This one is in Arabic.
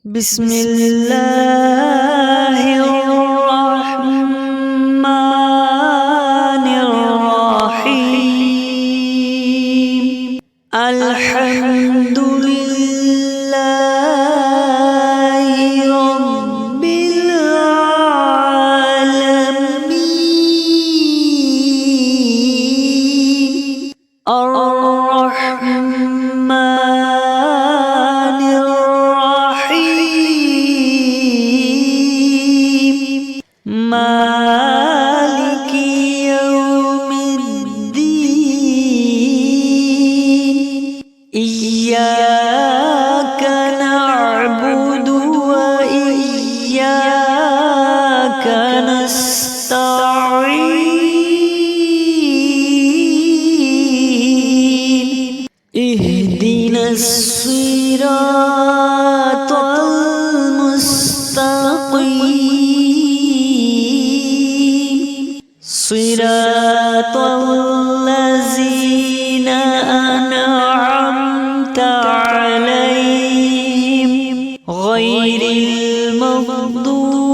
بسم الله الرحمن الرحيم الحمد لله رب العالمين الرحمن الرحيم مالك يوم الدين إياك نعبد وإياك نستعين اهدنا الصراط المستقيم صراط الذين أنعمت عليهم غير المغضوب